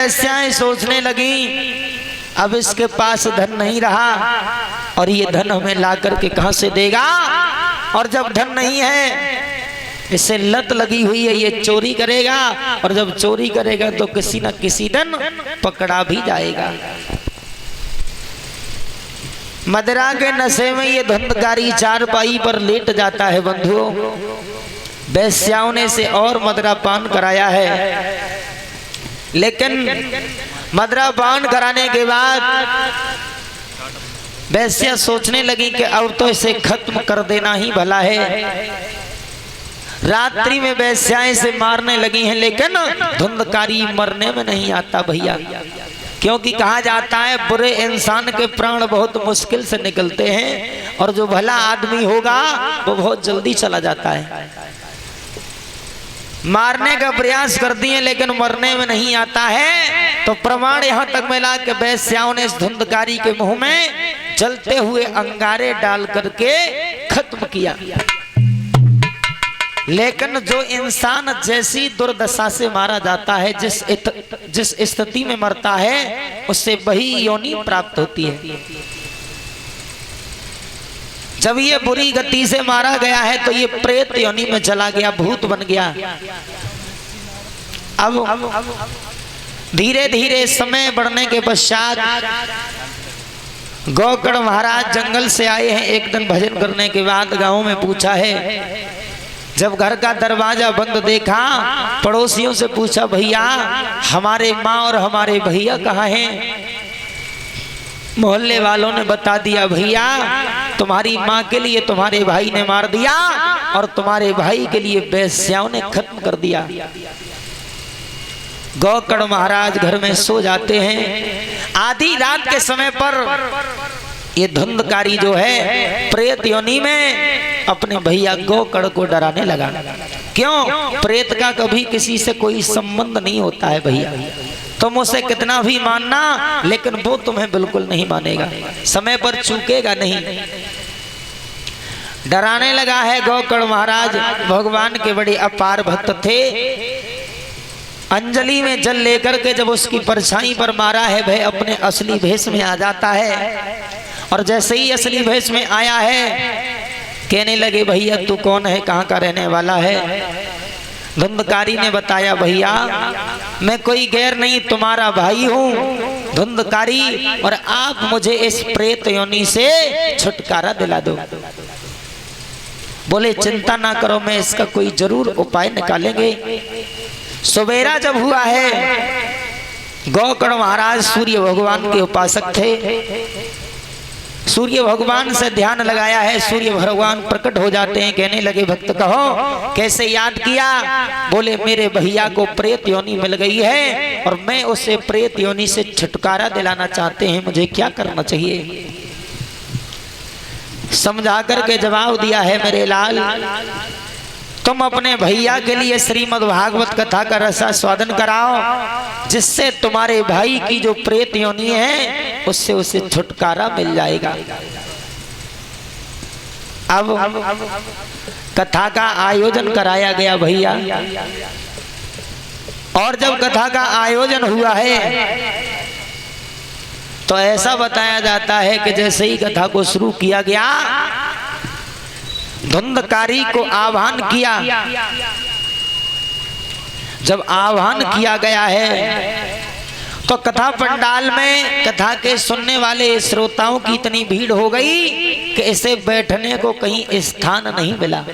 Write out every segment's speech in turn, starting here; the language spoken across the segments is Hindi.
वेश्याएं सोचने लगी अब इसके पास धन नहीं रहा और ये धन हमें ला करके कहां से देगा, और जब धन नहीं है इससे लत लगी हुई है, ये चोरी करेगा और जब चोरी करेगा तो किसी न किसी दिन पकड़ा भी जाएगा। मदिरा के नशे में ये धुंधकारी चारपाई पर लेट जाता है। बंधुओं, वेश्याओं ने से और मदिरा पान कराया है, लेकिन मदिरा पान कराने के बाद वेश्या सोचने लगी कि अब तो इसे खत्म कर देना ही भला है। रात्रि में वेश्याएं से मारने लगी हैं, लेकिन धुंधकारी मरने में नहीं आता भैया, क्योंकि कहा जाता है बुरे इंसान के प्राण बहुत मुश्किल से निकलते हैं और जो भला आदमी होगा वो बहुत जल्दी चला जाता है। मारने का प्रयास करती हैं लेकिन मरने में नहीं आता है, तो प्रमाण यहां तक मिला कि वेश्याओं ने इस धुंधकारी के मुंह में जलते हुए अंगारे डाल करके खत्म किया। लेकिन जो इंसान जैसी दुर्दशा से मारा जाता है, जिस स्थिति में मरता है, उससे वही योनि प्राप्त होती है। जब ये बुरी गति से मारा गया है तो ये प्रेत योनि में चला गया, भूत बन गया। अब धीरे धीरे समय बढ़ने के पश्चात गोकर्ण महाराज जंगल से आए हैं। एक दिन भजन करने के बाद गांव में पूछा है, जब घर का दरवाजा बंद देखा, पड़ोसियों से पूछा भैया हमारे माँ और हमारे भैया कहाँ हैं? मोहल्ले वालों ने बता दिया भैया तुम्हारी माँ के लिए तुम्हारे भाई ने मार दिया और तुम्हारे भाई के लिए वेश्याओं ने खत्म कर दिया। गोकर्ण महाराज घर में सो जाते हैं। आधी रात के समय पर ये धुंधकारी जो है प्रेत योनि में अपने भैया गोकर्ण को डराने लगा। क्यों? प्रेत का कभी किसी से कोई संबंध नहीं होता है भैया, तुम उसे कितना भी मानना लेकिन वो तुम्हें बिल्कुल नहीं मानेगा, समय पर चूकेगा नहीं। डराने लगा है। गोकर्ण महाराज भगवान के बड़े अपार भक्त थे। अंजलि में जल लेकर के जब उसकी परछाई पर मारा है, वह अपने असली भेष में आ जाता है और जैसे ही असली भेष में आया है कहने लगे भैया तू कौन है, कहाँ का रहने वाला है? धुंधकारी ने बताया भैया मैं कोई गैर नहीं, तुम्हारा भाई हूँ धुंधकारी, और आप मुझे इस प्रेत योनि से छुटकारा दिला दो। बोले चिंता ना करो, मैं इसका कोई जरूर उपाय निकालेंगे। सवेरा जब हुआ है, गोकर्ण महाराज सूर्य भगवान के उपासक थे। सूर्य भगवान से ध्यान लगाया है, सूर्य भगवान प्रकट हो जाते हैं। कहने लगे भक्त कहो कैसे याद किया? बोले मेरे भैया को प्रेत योनि मिल गई है और मैं उसे प्रेत योनि से छुटकारा दिलाना चाहते हैं, मुझे क्या करना चाहिए? समझा करके जवाब दिया है मेरे लाल, तुम अपने भैया के लिए श्रीमद् भागवत कथा का रसास्वादन कराओ, जिससे तुम्हारे भाई की जो प्रेत योनि है उससे उसे छुटकारा मिल जाएगा। अब कथा का आयोजन कराया गया भैया, और जब कथा का आयोजन हुआ है तो ऐसा बताया जाता है कि जैसे ही कथा को शुरू किया गया, धुंधकारी को आह्वान किया। जब आह्वान किया गया है तो कथा पंडाल में कथा के सुनने वाले श्रोताओं की इतनी भीड़ हो गई कि इसे बैठने को कहीं स्थान नहीं मिला।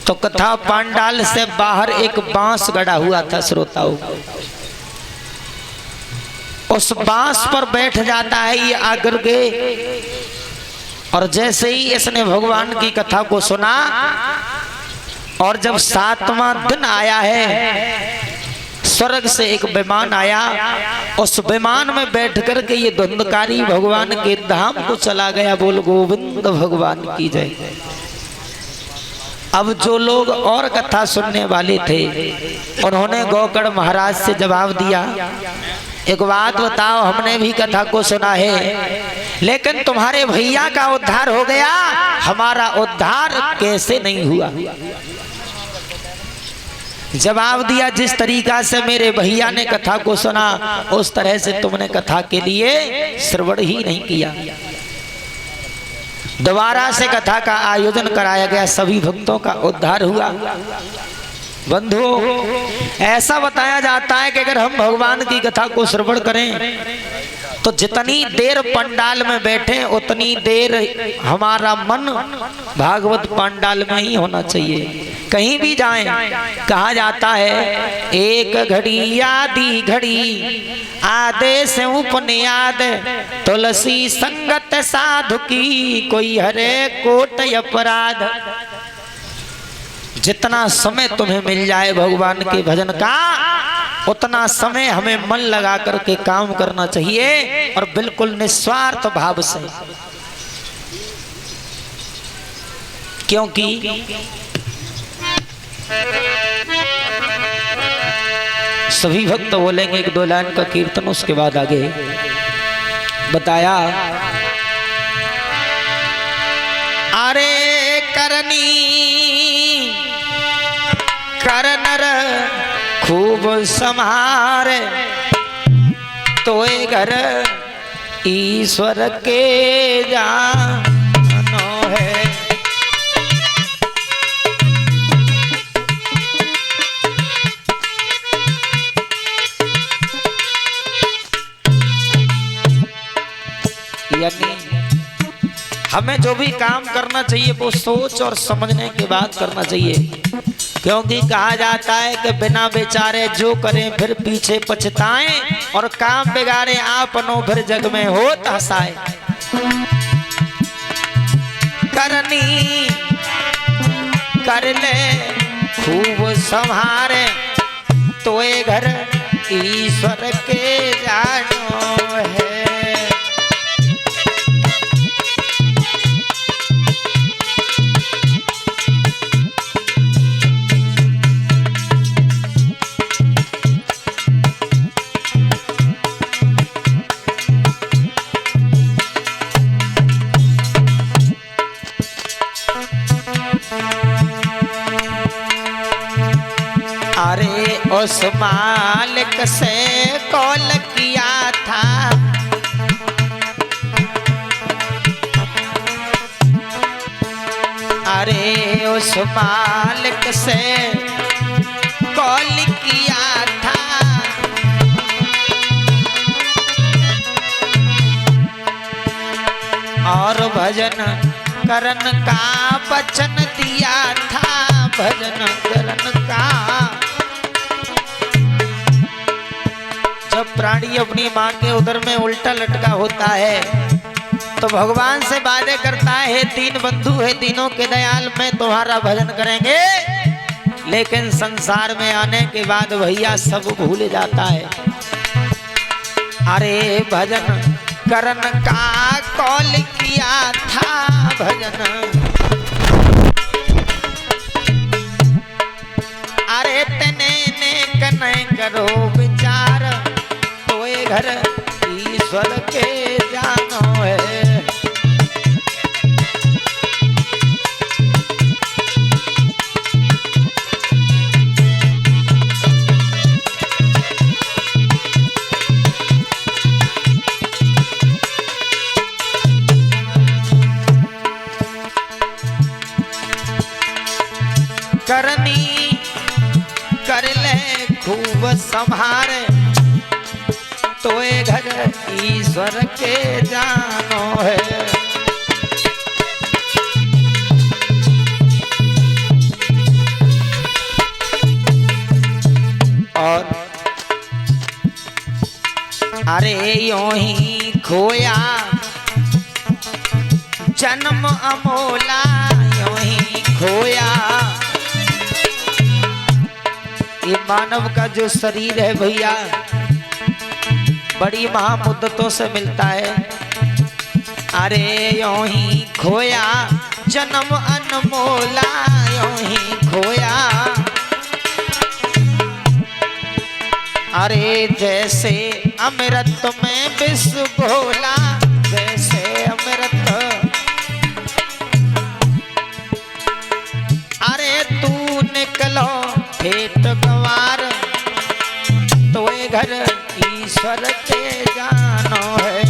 तो कथा पंडाल से बाहर एक बांस गड़ा हुआ था श्रोताओं, उस बांस पर बैठ जाता है ये आकर के, और जैसे ही इसने भगवान की कथा को सुना और जब 7वां दिन आया है, स्वर्ग से एक विमान आया, उस विमान में बैठ कर के ये धुंधकारी भगवान के धाम को चला गया। बोल गोविंद भगवान की जय। अब जो लोग और कथा सुनने वाले थे उन्होंने गोकर्ण महाराज से जवाब दिया, एक बात बताओ, हमने भी कथा को सुना है लेकिन तुम्हारे भैया का उद्धार हो गया, हमारा उद्धार कैसे नहीं हुआ? जवाब दिया, जिस तरीका से मेरे भैया ने कथा को सुना उस तरह से तुमने कथा के लिए श्रवण ही नहीं किया। दोबारा से कथा का आयोजन कराया गया, सभी भक्तों का उद्धार हुआ। बंधुओं, ऐसा बताया जाता है कि अगर हम भगवान की कथा को श्रवण करें तो जितनी देर पंडाल में बैठे उतनी देर हमारा मन भागवत पंडाल में ही होना चाहिए। कहीं भी जाएं, कहा जाता है एक घड़ी आधी घड़ी आदेश उपनियाद, तुलसी संगत साधु की कोई हरे कोट अपराध। जितना समय तुम्हें मिल जाए भगवान के भजन का, उतना समय हमें मन लगा करके काम करना चाहिए और बिल्कुल निस्वार्थ भाव से। क्योंकि सभी भक्त बोलेंगे एक दो लाइन का कीर्तन, उसके बाद आगे बताया। अरे करनी करनर खूब समारे तोए घर ईश्वर के जानो है। यानी हमें जो भी काम करना चाहिए वो सोच और समझने के बाद करना चाहिए। क्योंकि कहा जाता है कि बिना बेचारे जो करें फिर पीछे पछताएं, और काम बिगाड़े आपनो फिर जग में हो हंसाए। करनी कर ले खूब संभारे तोए घर ईश्वर के जानो है। अरे उस मालिक से कॉल किया था, अरे उस मालिक से कॉल किया था, और भजन करन का वचन दिया था, भजन करन का। जब प्राणी अपनी माँ के उदर में उल्टा लटका होता है तो भगवान से वादे करता है, तीन बंधु है तीनों के दयाल में तुम्हारा भजन करेंगे। लेकिन संसार में आने के बाद भैया सब भूल जाता है। अरे भजन करन का कॉल किया था, भजन अरे तने ने कने करो विचार तोए घर ईश्वर के जानो है। करनी कर ले खूब संभारे तोए घर ईश्वर के जानो है। और अरे यूं ही खोया जन्म अमोला, यूं ही खोया ये मानव का जो शरीर है भैया बड़ी महामुद्दतों से मिलता है। अरे यूं ही खोया जन्म अनमोला, यूं ही खोया अरे जैसे अमृत में विष घोला, जैसे अमृत अरे तू निकलो खेत गंवार तो ये घर ईश्वर के जानो है।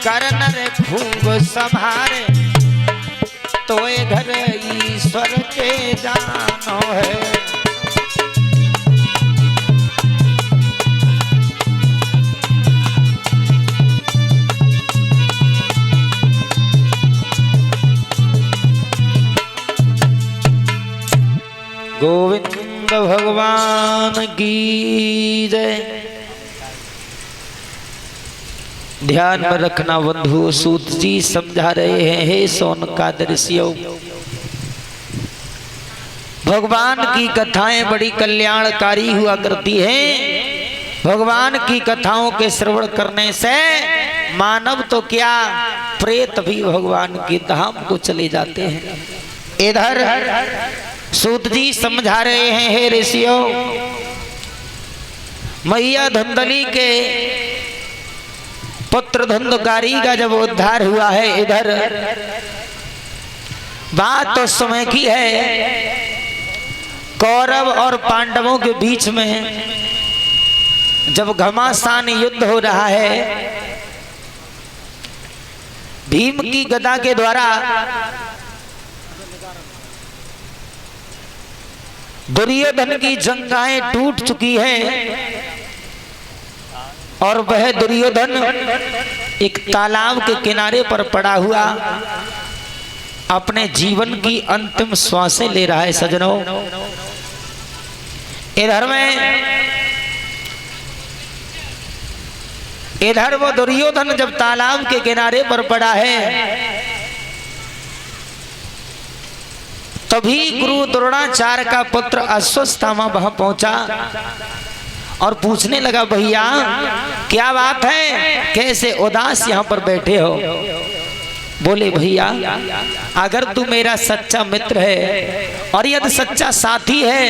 करन रे खूब संभारे तो ये घर ईश्वर के जानो है। गोविंद भगवान की जय। ध्यान में रखना बंधु, सूत जी समझा रहे हैं, हे सोनकादर ऋषियों, भगवान की कथाएं बड़ी कल्याणकारी हुआ करती हैं। भगवान की कथाओं के श्रवण करने से मानव तो क्या, प्रेत भी भगवान के धाम को चले जाते हैं। इधर सूत जी समझा रहे हैं, हे ऋषियों, मैया धंधली के पुत्र धुंधकारी का जब उद्धार हुआ है, इधर बात तो समय की है, कौरव और पांडवों के बीच में जब घमासान युद्ध हो रहा है, भीम की गदा के द्वारा दुर्योधन की जंगाएं टूट चुकी हैं और वह दुर्योधन एक तालाब के किनारे पर पड़ा हुआ अपने जीवन की अंतिम श्वासें ले रहा है। सजनों, इधर वो दुर्योधन जब तालाब के किनारे पर पड़ा है, तभी गुरु द्रोणाचार्य का पुत्र अश्वत्थामा वहां पहुंचा और पूछने लगा, भैया क्या बात है, कैसे उदास यहाँ पर बैठे हो? बोले, भैया अगर तू मेरा सच्चा मित्र है और यदि सच्चा साथी है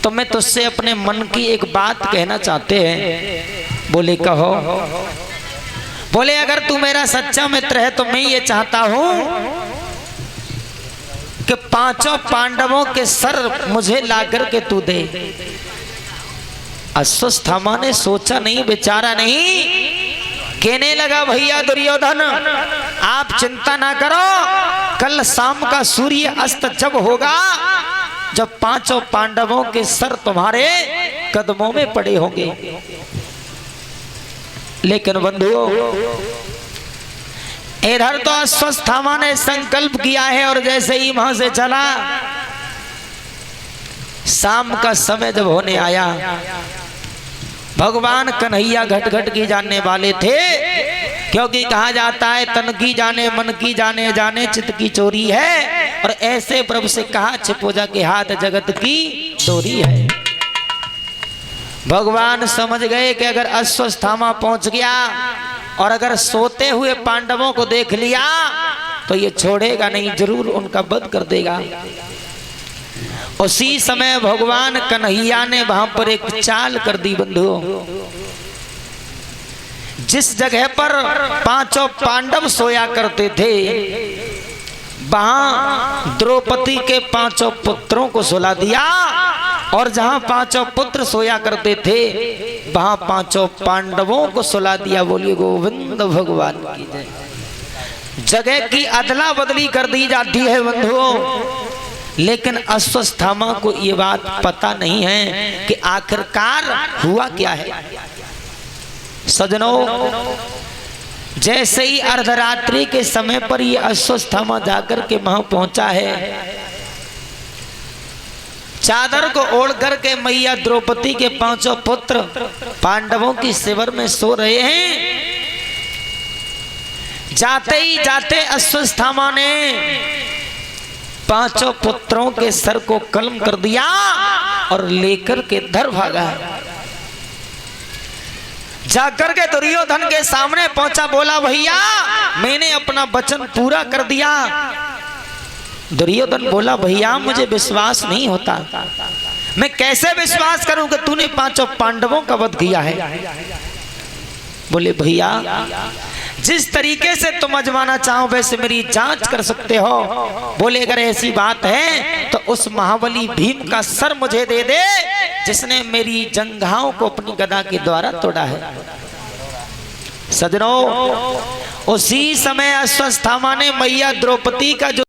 तो मैं तुझसे अपने मन की एक बात कहना चाहते हैं। बोले, कहो। बोले, अगर तू मेरा सच्चा मित्र है तो मैं ये चाहता हूं कि पांचों पांडवों के सर मुझे लाकर के तू दे। अश्वत्थामा ने सोचा नहीं, विचारा नहीं, कहने लगा, भैया दुर्योधन आप चिंता ना करो, कल शाम का सूर्य अस्त जब होगा, जब पांचों पांडवों के सर तुम्हारे कदमों में पड़े होंगे। लेकिन बंधुओं, इधर तो अश्वत्थामा ने संकल्प किया है और जैसे ही वहां से चला, शाम का समय जब होने आया, भगवान कन्हैया घट घट की जानने वाले थे, क्योंकि कहा जाता है तन की जाने मन की जाने, जाने चित्त की चोरी है, और ऐसे प्रभु से कहा छिपोजा के हाथ जगत की डोरी है। भगवान समझ गए कि अगर अश्वत्थामा पहुंच गया और अगर सोते हुए पांडवों को देख लिया तो ये छोड़ेगा नहीं, जरूर उनका वध कर देगा। उसी समय भगवान कन्हैया ने वहां पर एक चाल कर दी बंधुओं। जिस जगह पर पांचों पांडव सोया करते थे, वहां द्रौपदी के पांचों पुत्रों को सुला दिया, और जहां पांचों पुत्र सोया करते थे वहां पांचों पांडवों को सुला दिया। बोलिए गोविंद भगवान की जय। जगह की अदला बदली कर दी जाती है बंधुओं, लेकिन अश्वत्थामा को ये बात पता नहीं है कि आखिरकार हुआ क्या है। सजनों, जैसे ही अर्धरात्रि के समय पर ये अश्वत्थामा जाकर के वहां पहुंचा है, चादर को ओढ़ करके मैया द्रौपदी के पांचों पुत्र पांडवों की शिविर में सो रहे हैं। जाते ही जाते अश्वत्थामा ने पांचों पुत्रों के सर को कलम कर दिया और लेकर के धर भागा। जाकर के दुर्योधन के सामने पहुंचा, बोला, भैया मैंने अपना वचन पूरा कर दिया, दुर्योधन बोला भैया मुझे विश्वास नहीं होता, मैं कैसे विश्वास करूं कि तूने पांचों पांडवों का वध किया है। बोले भैया जिस तरीके से तुम आजमाना चाहो वैसे मेरी जांच कर सकते हो। बोले अगर ऐसी बात है तो उस महाबली भीम का सर मुझे दे दे जिसने मेरी जंघाओं को अपनी गदा के द्वारा तोड़ा है। सजनों उसी समय अश्वत्थामा ने मैया द्रौपदी का जो